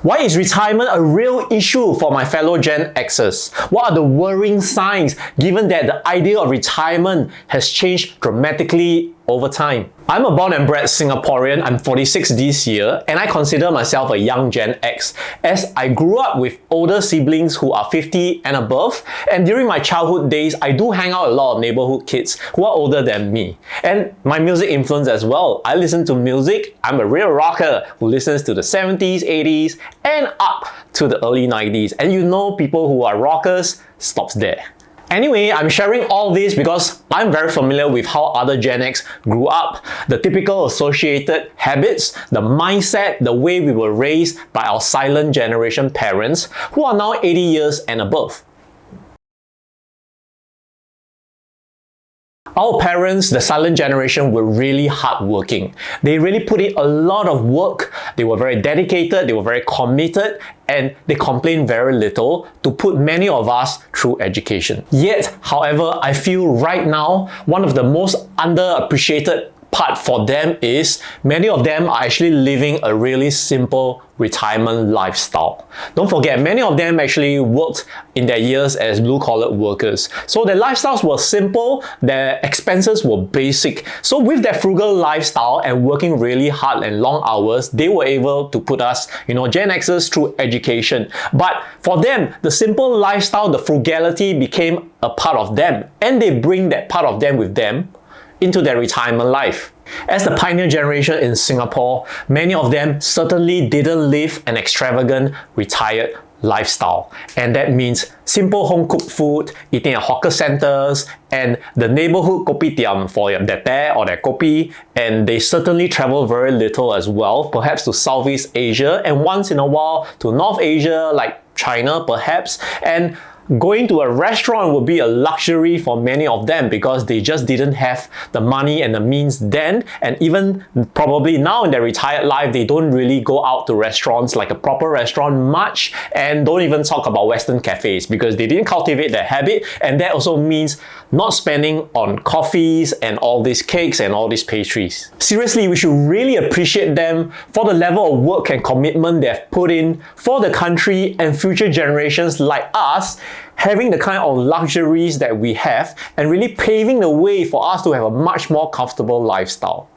Why is retirement a real issue for my fellow Gen Xers? What are the worrying signs given that the idea of retirement has changed dramatically over time? I'm a born and bred Singaporean. I'm 46 this year, and I consider myself a young Gen X as I grew up with older siblings who are 50 and above, and during my childhood days, I do hang out a lot of neighborhood kids who are older than me. And my music influence as well. I listen to music. I'm a real rocker who listens to the 70s, 80s, and up to the early 90s. And you know, people who are rockers stops there. Anyway, I'm sharing all this because I'm very familiar with how other Gen X grew up, the typical associated habits, the mindset, the way we were raised by our silent generation parents who are now 80 years and above. Our parents, the silent generation, were really hardworking. They really put in a lot of work. They were very dedicated, they were very committed, and they complained very little to put many of us through education. Yet, however, I feel right now, one of the most underappreciated part for them is many of them are actually living a really simple retirement lifestyle. Don't forget, many of them actually worked in their years as blue-collar workers. So their lifestyles were simple, their expenses were basic. So with their frugal lifestyle and working really hard and long hours, they were able to put us, Gen Xers through education. But for them, the simple lifestyle, the frugality became a part of them, and they bring that part of them with them into their retirement life. As the pioneer generation in Singapore, many of them certainly didn't live an extravagant retired lifestyle. And that means simple home-cooked food, eating at hawker centers, and the neighborhood kopitiam for their teh or their kopi. And they certainly travel very little as well, perhaps to Southeast Asia, and once in a while to North Asia, like China perhaps. And going to a restaurant would be a luxury for many of them because they just didn't have the money and the means then, and even probably now in their retired life, they don't really go out to restaurants like a proper restaurant much, and don't even talk about Western cafes because they didn't cultivate that habit. And that also means not spending on coffees and all these cakes and all these pastries. Seriously, we should really appreciate them for the level of work and commitment they've put in for the country and future generations like us, having the kind of luxuries that we have and really paving the way for us to have a much more comfortable lifestyle.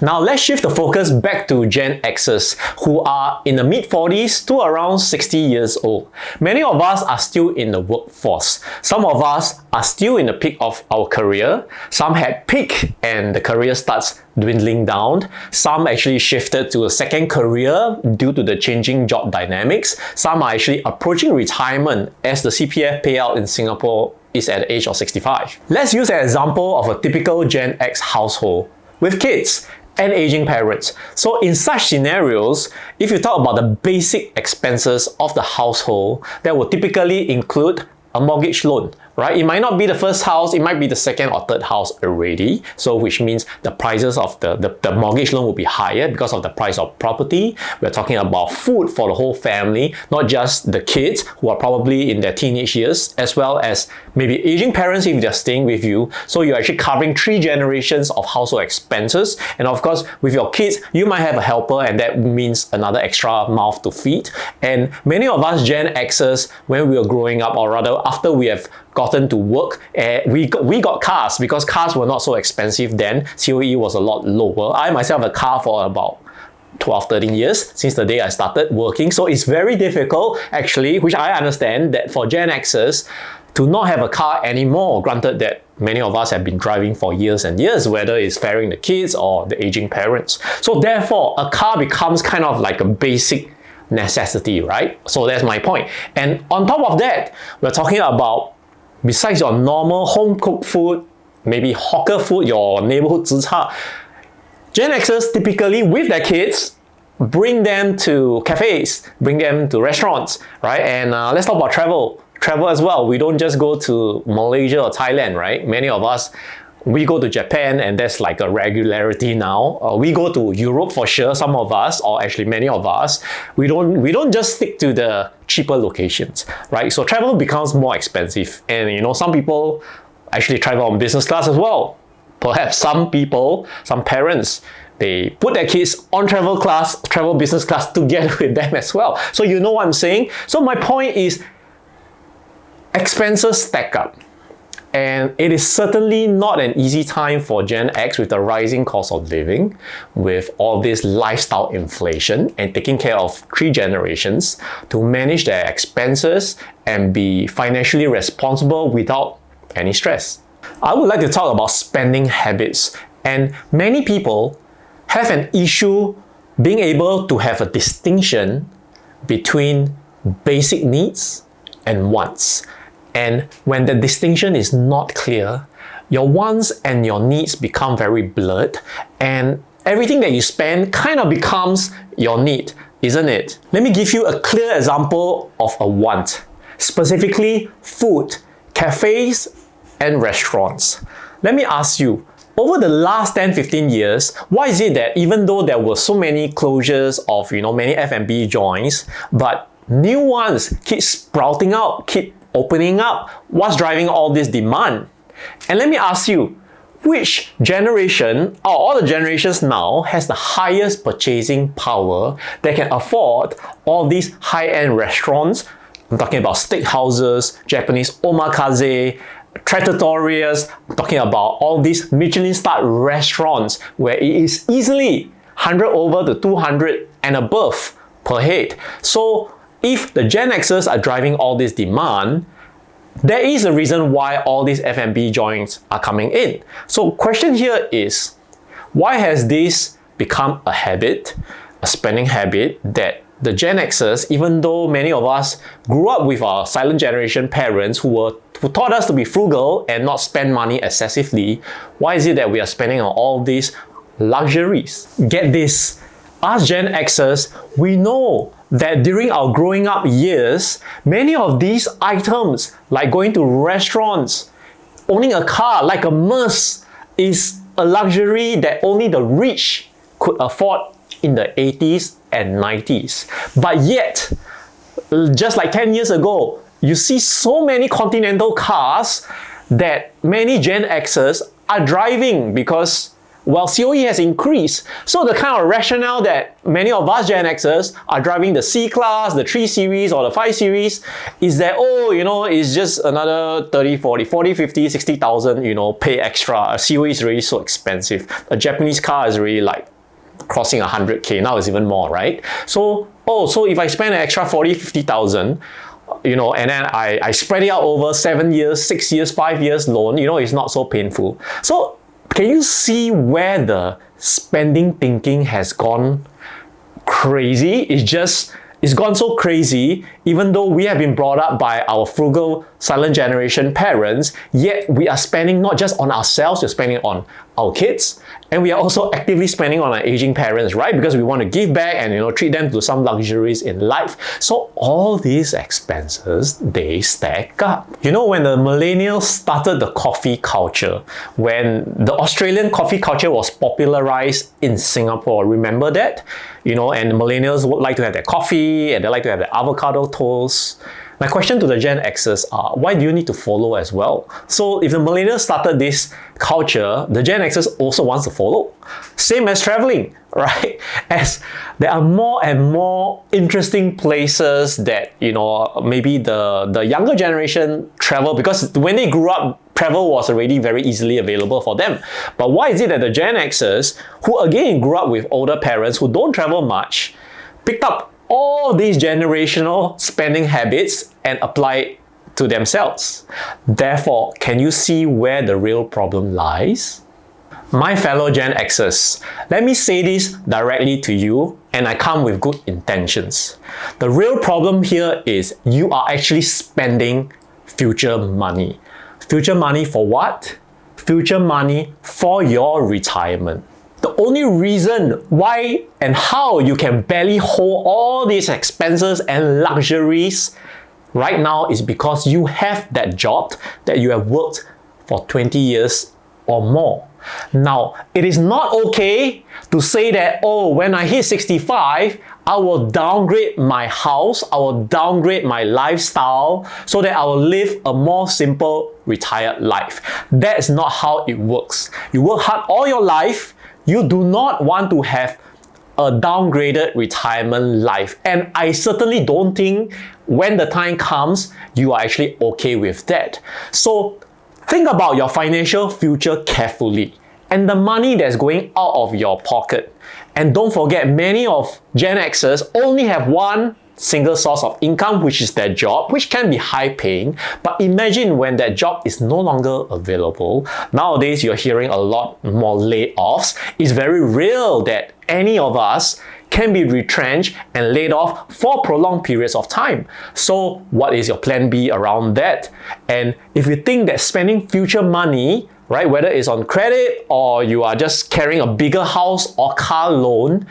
Now let's shift the focus back to Gen Xers who are in the mid-40s to around 60 years old. Many of us are still in the workforce. Some of us are still in the peak of our career. Some had peaked and the career starts dwindling down. Some actually shifted to a second career due to the changing job dynamics. Some are actually approaching retirement as the CPF payout in Singapore is at the age of 65. Let's use an example of a typical Gen X household with kids and aging parents. So in such scenarios, if you talk about the basic expenses of the household, that will typically include a mortgage loan, right? It might not be the first house, it might be the second or third house already. So which means the prices of the mortgage loan will be higher because of the price of property. We're talking about food for the whole family, not just the kids who are probably in their teenage years, as well as maybe aging parents if they're staying with you. So you're actually covering 3 generations of household expenses. And of course, with your kids, you might have a helper, and that means another extra mouth to feed. And many of us Gen Xers, when we were growing up, or rather after we have gotten to work, we got cars because cars were not so expensive then. COE was a lot lower. I myself have a car for about 12-13 years since the day I started working. So it's very difficult actually, which I understand, that for Gen Xers to not have a car anymore, granted that many of us have been driving for years and years, whether it's ferrying the kids or the aging parents. So therefore, a car becomes kind of like a basic necessity, right? So that's my point. And on top of that, we're talking about, besides your normal home-cooked food, maybe hawker food, your neighborhood zi char, Gen Xers typically with their kids bring them to cafes, bring them to restaurants, right? And let's talk about travel as well. We don't just go to Malaysia or Thailand, right? Many of us, we go to Japan and that's like a regularity now. We go to Europe for sure, some of us, or actually many of us. We don't just stick to the cheaper locations, right? So travel becomes more expensive, and some people actually travel on business class as well. Perhaps some people, some parents They put their kids on travel business class together with them as well. So you know what I'm saying? So my point is, expenses stack up. And it is certainly not an easy time for Gen X with the rising cost of living, with all this lifestyle inflation and taking care of 3 generations to manage their expenses and be financially responsible without any stress. I would like to talk about spending habits, and many people have an issue being able to have a distinction between basic needs and wants. And when the distinction is not clear, your wants and your needs become very blurred, and everything that you spend kind of becomes your need, isn't it? Let me give you a clear example of a want, specifically food, cafes, and restaurants. Let me ask you, over the last 10-15 years, why is it that even though there were so many closures of many F&B joints, but new ones keep sprouting out, keep opening up? What's driving all this demand? And let me ask you, which generation, or all the generations now, has the highest purchasing power that can afford all these high-end restaurants? I'm talking about steakhouses, Japanese omakase, trattorias. I'm talking about all these Michelin-starred restaurants where it is easily 100 over to 200 and above per head. So if the Gen Xers are driving all this demand, there is a reason why all these F&B joints are coming in. So question here is, why has this become a habit, a spending habit, that the Gen Xers, even though many of us grew up with our silent generation parents who taught us to be frugal and not spend money excessively, why is it that we are spending on all these luxuries? Get this, us Gen Xers, we know that during our growing up years, many of these items, like going to restaurants, owning a car like a Merc, is a luxury that only the rich could afford in the 80s and 90s. But yet, just like 10 years ago, you see so many Continental cars that many Gen Xers are driving because, well, COE has increased. So the kind of rationale that many of us Gen Xers are driving the C-Class, the 3 Series or the 5 Series is that, it's just another 30, 50, 60,000, pay extra. A COE is really so expensive. A Japanese car is really like crossing 100K. Now it's even more, right? So if I spend an extra 40, 50,000, and then I spread it out over 7 years, 6 years, 5 years loan, it's not so painful. So can you see where the spending thinking has gone crazy? It's gone so crazy, even though we have been brought up by our frugal silent generation parents, yet we are spending not just on ourselves, we're spending on our kids, and we are also actively spending on our aging parents, right? Because we want to give back and treat them to some luxuries in life. So all these expenses, they stack up. When the millennials started the coffee culture, when the Australian coffee culture was popularized in Singapore, remember that? And millennials would like to have their coffee and they like to have their avocado toast. My question to the Gen Xers are, why do you need to follow as well? So if the millennials started this culture, the Gen Xers also wants to follow. Same as traveling, right? As there are more and more interesting places that, maybe the younger generation travel, because when they grew up, travel was already very easily available for them. But why is it that the Gen Xers, who again grew up with older parents who don't travel much, picked up all these generational spending habits and apply it to themselves? Therefore, can you see where the real problem lies? My fellow Gen Xers, let me say this directly to you, and I come with good intentions. The real problem here is you are actually spending future money. Future money for what? Future money for your retirement. The only reason why and how you can barely hold all these expenses and luxuries right now is because you have that job that you have worked for 20 years or more. Now, it is not okay to say that, when I hit 65, I will downgrade my house, I will downgrade my lifestyle so that I will live a more simple retired life. That is not how it works. You work hard all your life, you do not want to have a downgraded retirement life. And I certainly don't think when the time comes, you are actually okay with that. So think about your financial future carefully and the money that's going out of your pocket. And don't forget, many of Gen Xers only have one single source of income, which is their job, which can be high paying. But imagine when that job is no longer available. Nowadays, you're hearing a lot more layoffs. It's very real that any of us can be retrenched and laid off for prolonged periods of time. So what is your plan B around that? And if you think that spending future money, right, whether it's on credit or you are just carrying a bigger house or car loan,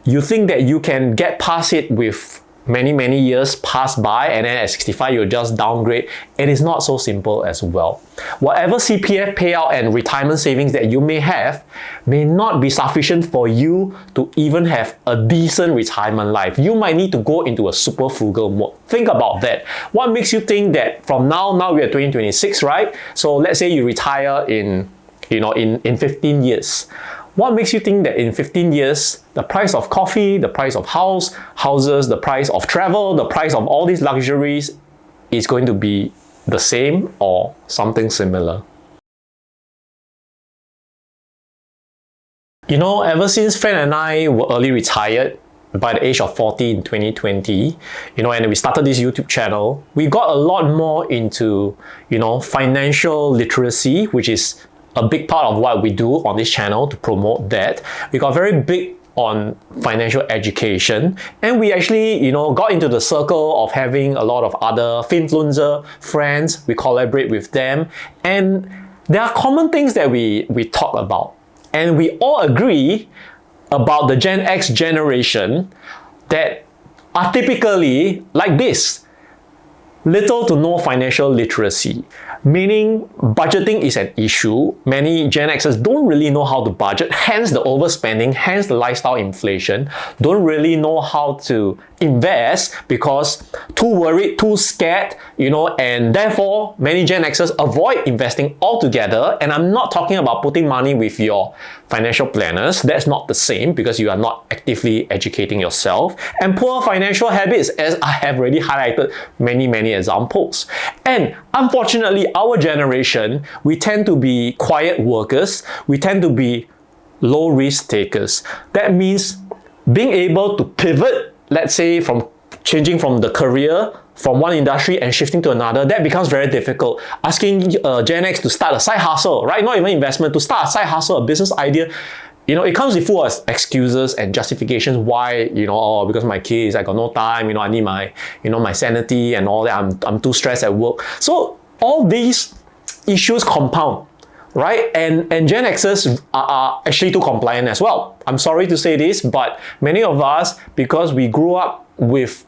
you think that you can get past it with many years pass by and then at 65 you'll just downgrade. It is not so simple as well. Whatever CPF payout and retirement savings that you may have may not be sufficient for you to even have a decent retirement life. You might need to go into a super frugal mode. Think about that. What makes you think that from now we are 2026, right? So let's say you retire in 15 years. What makes you think that in 15 years, the price of coffee, the price of houses, the price of travel, the price of all these luxuries is going to be the same or something similar? Ever since Fran and I were early retired by the age of 40 in 2020, and we started this YouTube channel, we got a lot more into, financial literacy, which is a big part of what we do on this channel to promote that. We got very big on financial education, and we actually, got into the circle of having a lot of other finfluencer friends. We collaborate with them, and there are common things that we talk about, and we all agree about the Gen X generation that are typically like this: little to no financial literacy. Meaning budgeting is an issue. Many Gen Xers don't really know how to budget, hence the overspending, hence the lifestyle inflation. Don't really know how to invest because too worried, too scared, and therefore many Gen Xers avoid investing altogether. And I'm not talking about putting money with your financial planners. That's not the same because you are not actively educating yourself. And poor financial habits, as I have already highlighted many examples. And unfortunately, our generation, we tend to be quiet workers. We tend to be low risk takers. That means being able to pivot, let's say from changing from the career from one industry and shifting to another, that becomes very difficult. Asking Gen X to start a side hustle, right? Not even investment, to start a side hustle, a business idea. It comes with full of excuses and justifications why, because my kids, I got no time, I need my, my sanity and all that. I'm too stressed at work. So all these issues compound, right? And Gen Xers are actually too compliant as well. I'm sorry to say this, but many of us, because we grew up with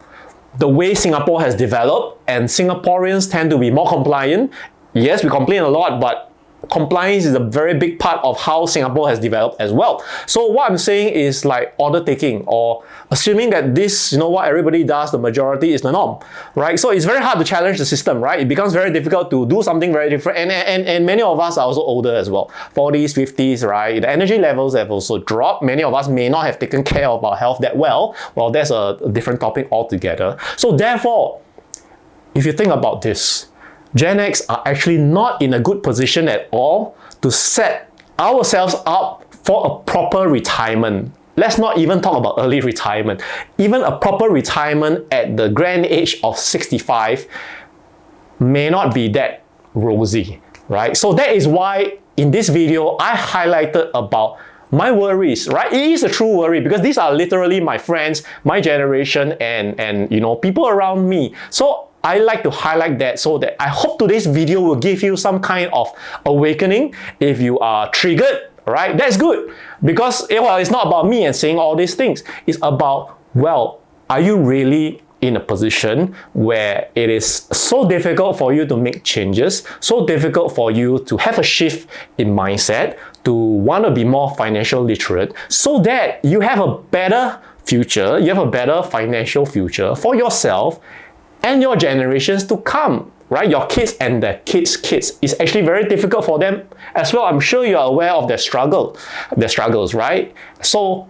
the way Singapore has developed, and Singaporeans tend to be more compliant. Yes, we complain a lot, but compliance is a very big part of how Singapore has developed as well. So what I'm saying is like order taking, or assuming that this, what everybody does, the majority is the norm, right? So it's very hard to challenge the system, right? It becomes very difficult to do something very different. And many of us are also older as well, 40s, 50s, right? The energy levels have also dropped. Many of us may not have taken care of our health that well. Well, that's a different topic altogether. So therefore, if you think about this, Gen X are actually not in a good position at all to set ourselves up for a proper retirement. Let's not even talk about early retirement. Even a proper retirement at the grand age of 65 may not be that rosy, right? So that is why in this video, I highlighted about my worries, right? It is a true worry because these are literally my friends, my generation, and people around me. So I like to highlight that so that I hope today's video will give you some kind of awakening. If you are triggered, right, that's good. Because it's not about me and saying all these things. It's about, are you really in a position where it is so difficult for you to make changes, so difficult for you to have a shift in mindset, to want to be more financial literate, so that you have a better future, you have a better financial future for yourself and your generations to come. right? Your kids and their kids' kids is actually very difficult for them as well. I'm sure you are aware of their struggles, right? So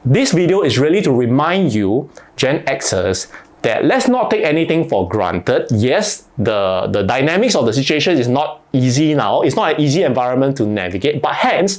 this video is really to remind you, Gen Xers, that let's not take anything for granted. Yes, the dynamics of the situation is not easy now. It's not an easy environment to navigate, but hence,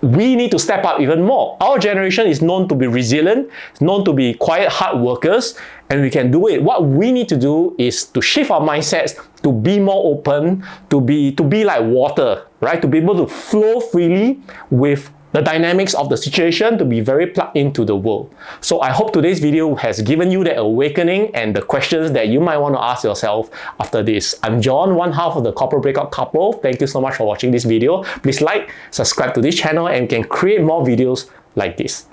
we need to step up even more. Our generation is known to be resilient, known to be quiet, hard workers, and we can do it. What we need to do is to shift our mindsets, to be more open, to be like water, right? To be able to flow freely with the dynamics of the situation, to be very plugged into the world. So I hope today's video has given you that awakening and the questions that you might want to ask yourself after this. I'm John, one half of the Corporate Breakout Couple. Thank you so much for watching this video. Please like, subscribe to this channel, and can create more videos like this.